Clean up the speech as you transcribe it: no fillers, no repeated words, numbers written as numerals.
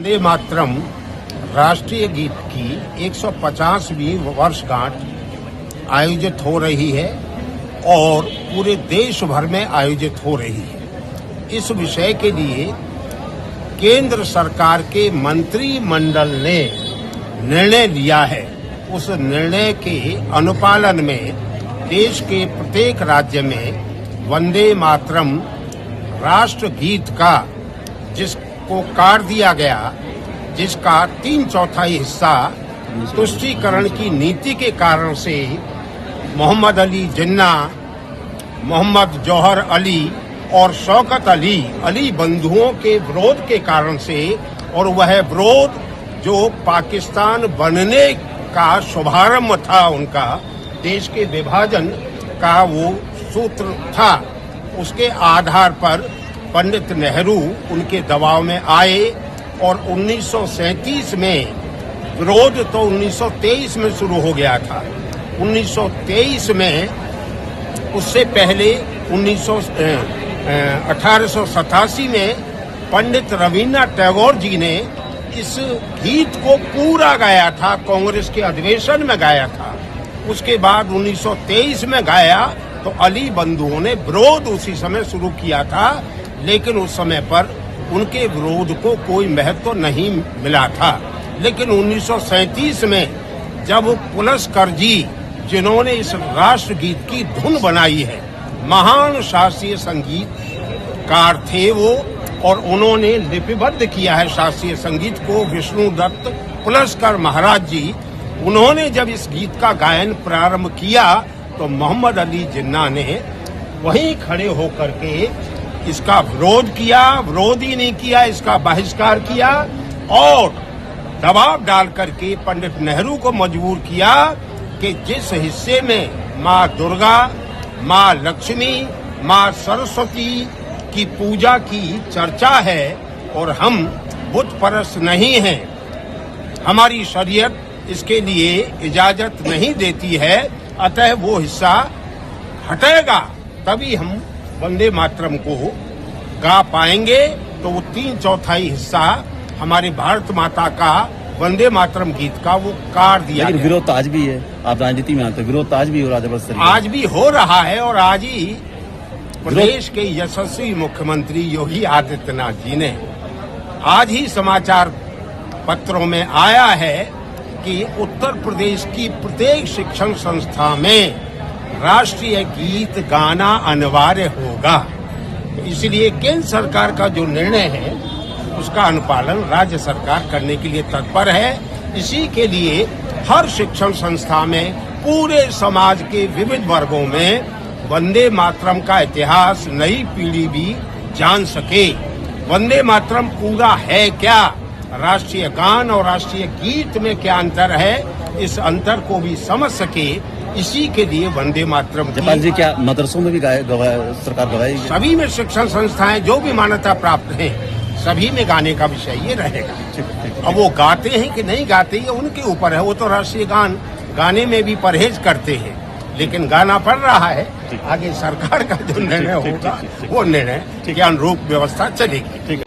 वंदे मातरम राष्ट्रीय गीत की 150वीं वर्षगांठ आयोजित हो रही है और पूरे देश भर में आयोजित हो रही है। इस विषय के लिए केंद्र सरकार के मंत्रिमंडल ने निर्णय लिया है। उस निर्णय के अनुपालन में देश के प्रत्येक राज्य में वंदे मातरम राष्ट्र गीत का जिसको काट दिया गया, जिसका 3/4 हिस्सा तुष्टीकरण की नीति के कारण से मोहम्मद अली जिन्ना, मोहम्मद जौहर अली और शौकत अली बंधुओं के विरोध के कारण से, और वह विरोध जो पाकिस्तान बनने का शुभारंभ था, उनका देश के विभाजन का वो सूत्र था, उसके आधार पर पंडित नेहरू उनके दबाव में आए और 1937 में विरोध तो 1923 में शुरू हो गया था। 1923 में उससे पहले 1887 में पंडित रविन्द्रनाथ टैगोर जी ने इस गीत को पूरा गाया था, कांग्रेस के अधिवेशन में गाया था। उसके बाद 1923 में गाया तो अली बंधुओं ने विरोध उसी समय शुरू किया था, लेकिन उस समय पर उनके विरोध को कोई महत्व नहीं मिला था। लेकिन 1937 में जब पुलस्कर जी, जिन्होंने इस राष्ट्रगीत की धुन बनाई है, महान शास्त्रीय संगीतकार थे वो, और उन्होंने लिपिबद्ध किया है शास्त्रीय संगीत को, विष्णुदत्त पुलस्कर महाराज जी, उन्होंने जब इस गीत का गायन प्रारंभ किया तो मोहम्मद अली जिन्ना ने वहीं खड़े होकर के इसका विरोध किया। विरोध ही नहीं किया, इसका बहिष्कार किया और दबाव डाल करके पंडित नेहरू को मजबूर किया कि जिस हिस्से में माँ दुर्गा, माँ लक्ष्मी, माँ सरस्वती की पूजा की चर्चा है और हम बुत परस्त नहीं हैं, हमारी शरीयत इसके लिए इजाजत नहीं देती है, अतः वो हिस्सा हटेगा, तभी हम वंदे मातरम को गा पाएंगे। तो वो 3/4 हिस्सा हमारे भारत माता का वंदे मातरम गीत का वो काट दिया। लेकिन विरोध आज भी है, आप राजनीति में आते हैं, विरोध आज भी हो रहा है, आज भी हो रहा है। और आज ही प्रदेश के यशस्वी मुख्यमंत्री योगी आदित्यनाथ जी ने आज ही समाचार पत्रों में आया है कि उत्तर प्रदेश की प्रत्येक शिक्षण संस्था में राष्ट्रीय गीत गाना अनिवार्य होगा। इसलिए केंद्र सरकार का जो निर्णय है उसका अनुपालन राज्य सरकार करने के लिए तत्पर है। इसी के लिए हर शिक्षण संस्था में पूरे समाज के विविध वर्गों में वंदे मातरम का इतिहास नई पीढ़ी भी जान सके। वंदे मातरम पूरा है क्या, राष्ट्रीय गान और राष्ट्रीय गीत में क्या अंतर है, इस अंतर को भी समझ सके। इसी के लिए वंदे मातरम जयपाल जी, क्या मदरसों में भी सरकार गवाएगी? सभी में शिक्षण संस्थाएं जो भी मान्यता प्राप्त हैं, सभी में गाने का विषय ये रहेगा। अब वो गाते हैं कि नहीं गाते, ये उनके ऊपर है। वो तो राष्ट्रीय गान गाने में भी परहेज करते हैं, लेकिन गाना पड़ रहा है। आगे सरकार का जो निर्णय होगा वो निर्णय के अनुरूप व्यवस्था चलेगी।